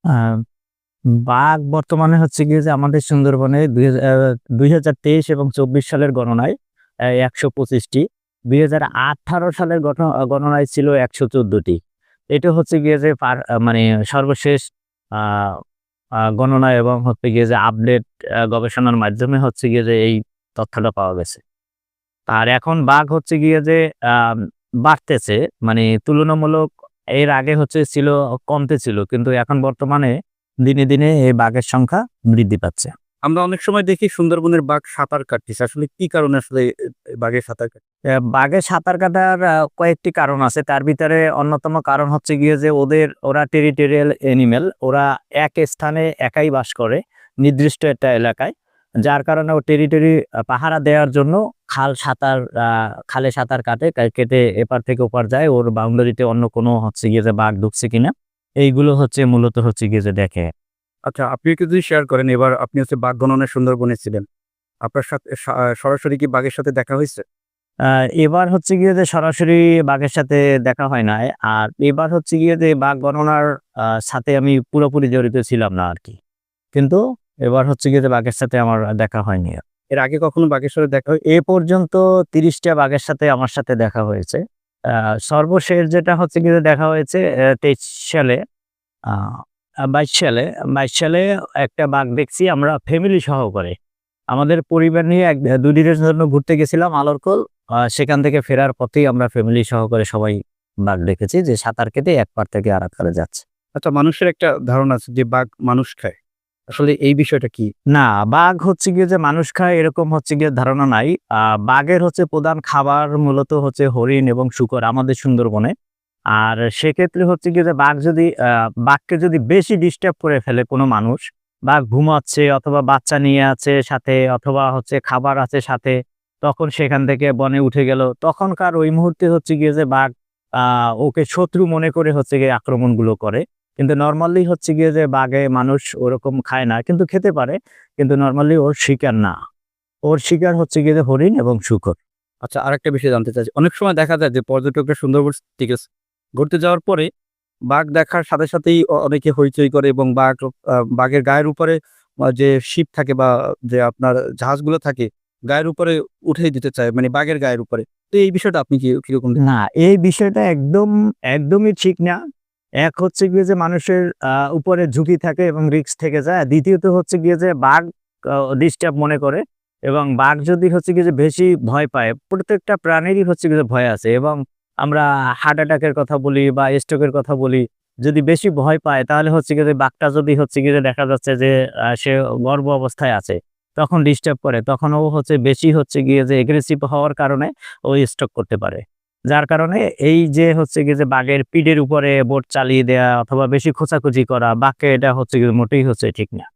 আ বাঘ বর্তমানে হচ্ছে গিয়ে যে আমাদের সুন্দরবনে ২০২৩ এবং ২৪ সালের গণনায় ১২৫ টি। ২০১৮ সালের গণনায় ছিল ১১৪ টি। এটা হচ্ছে গিয়ে যে মানে সর্বশেষ আ আ গণনা এবং হচ্ছে গিয়ে যে আপডেট গবেষণার মাধ্যমে হচ্ছে গিয়ে যে এই তথ্যটা পাওয়া গেছে। আর এখন বাঘ হচ্ছে গিয়ে যে বাড়তেছে। মানে তুলনামূলক এর আগে হচ্ছে ছিল কমতে ছিল। কিন্তু এখন বর্তমানে দিনে, দিনে এই বাঘের সংখ্যা বৃদ্ধি পাচ্ছে। আমরা অনেক সময় দেখি সুন্দরবনের বাঘ সাঁতার কাটতেছে। আসলে কি কারণে আসলে বাঘের সাঁতার কাটে? বাঘের সাঁতার কাটার কয়েকটি কারণ আছে। তার ভিতরে অন্যতম কারণ হচ্ছে গিয়ে যে ওরা টেরিটোরিয়াল অ্যানিমাল। ওরা এক স্থানে একাই বাস করে, নির্দিষ্ট একটা এলাকায়। যার কারণে ও টেরিটরি পাহারা দেওয়ার জন্য খালে সাঁতার কাটে। কেটে এপার থেকে ওপার যায়। ওর বাউন্ডারিতে অন্য কোনো হচ্ছে গিয়ে যে বাঘ ঢুকছে কিনা, এইগুলো হচ্ছে মূলত হচ্ছে গিয়ে যে দেখে। আচ্ছা, আপনি একটু যদি শেয়ার করেন, এবার আপনি হচ্ছে বাঘ গণনায় সুন্দরবনে ছিলেন। আপনার সাথে সরাসরি কি বাঘের সাথে দেখা হইছে? আ এবার হচ্ছে গিয়ে যে সরাসরি বাঘের সাথে দেখা হয় নাই। আর এবার হচ্ছে গিয়ে যে বাঘ গণনার সাথে আমি পুরোপুরি জড়িত ছিলাম না আরকি। কিন্তু এবার হচ্ছে গিয়ে যে বাঘের সাথে আমার দেখা হয়নি। এর আগে কখনো বাঘের সাথে দেখা হয়? এ পর্যন্ত ৩০ টা বাঘের সাথে আমার সাথে দেখা হয়েছে। আ সর্বশেষ যেটা হচ্ছে গিয়ে যে দেখা হয়েছে ২৩ সালে, আ আ ২২ সালে ২২ সালে একটা বাঘ দেখছি আমরা ফ্যামিলি সহকারে। আমাদের পরিবার নিয়ে ২ দিনের জন্য ঘুরতে গেছিলাম আলরকোল। সেখান থেকে ফেরার পথেই আমরা ফ্যামিলি সহকারে সবাই বাঘ দেখেছি যে সাঁতার কেটে এক পাড় থেকে আরেক পাড়ে যাচ্ছে। আচ্ছা, মানুষের একটা ধারণা আছে যে বাঘ মানুষ খায়। আসলে এই বিষয়টা কি? না, বাঘ হচ্ছে গিয়ে যে মানুষ খায় এরকম হচ্ছে গিয়ে ধারণা নাই। বাঘের হচ্ছে প্রধান খাবার মূলত হচ্ছে হরিণ এবং শূকর আমাদের সুন্দরবনে। আর সেক্ষেত্রে হচ্ছে গিয়ে যে বাঘকে যদি বেশি ডিস্টার্ব করে ফেলে কোনো মানুষ, বাঘ ঘুমাচ্ছে অথবা বাচ্চা নিয়ে আছে সাথে অথবা হচ্ছে খাবার আছে সাথে, তখন সেখান থেকে বনে উঠে গেল। তখনকার ওই মুহূর্তে হচ্ছে গিয়ে যে বাঘ আ ওকে শত্রু মনে করে হচ্ছে গিয়ে আক্রমণগুলো করে। কিন্তু নরমালি হচ্ছে গিয়ে যে মানুষ ওরকম খায় না। কিন্তু খেতে পারে। কিন্তু নরমালি ওর শিকার না। ওর শিকার হচ্ছে গিয়ে যে হরিণ এবং শূকর। আচ্ছা, আরেকটা বিষয় জানতে চাচ্ছি। অনেক সময় দেখা যায় যে পর্যটকরা সুন্দরবন ঠিক আছে, ঘুরতে যাওয়ার পরে বাঘ দেখার সাথে সাথেই অনেকে হইচই করে এবং বাঘের গায়ের উপরে যে শিপ থাকে বা যে আপনার জাহাজগুলো থাকে, গায়ের উপরে উঠিয়ে দিতে চায়। মানে বাঘের গায়ের উপরে। তো এই বিষয়টা আপনি কিরকম না, এই বিষয়টা একদমই ঠিক না। এক হচ্ছে গিয়ে যে মানুষের উপরে ঝুঁকি থাকে এবং রিস্ক থেকে যায়। দ্বিতীয়ত হচ্ছে গিয়ে যে বাঘ ডিস্টার্ব মনে করে এবং বাঘ যদি হচ্ছে গিয়ে যে বেশি ভয় পায়, প্রত্যেকটা প্রাণীরই হচ্ছে গিয়ে যে ভয় আছে এবং আমরা হার্ট অ্যাটাক এর কথা বলি বা স্ট্রোক এর কথা বলি। যদি বেশি ভয় পায় তাহলে হচ্ছে গিয়ে যে বাঘটা যদি হচ্ছে গিয়ে যে দেখা যাচ্ছে যে সে গর্ভ অবস্থায় আছে, তখন ডিস্টার্ব করে। তখন ও হচ্ছে বেশি হচ্ছে গিয়ে যে এগ্রেসিভ হওয়ার কারণে ও স্ট্রোক করতে পারে। যার কারণে এই যে হচ্ছে গিয়ে যে বাঘের পিঠের উপরে বোট চালিয়ে দেয়া অথবা বেশি খোঁচাখুচি করা, বাঘকে এটা হচ্ছে গিয়ে মোটেই হচ্ছে ঠিক না।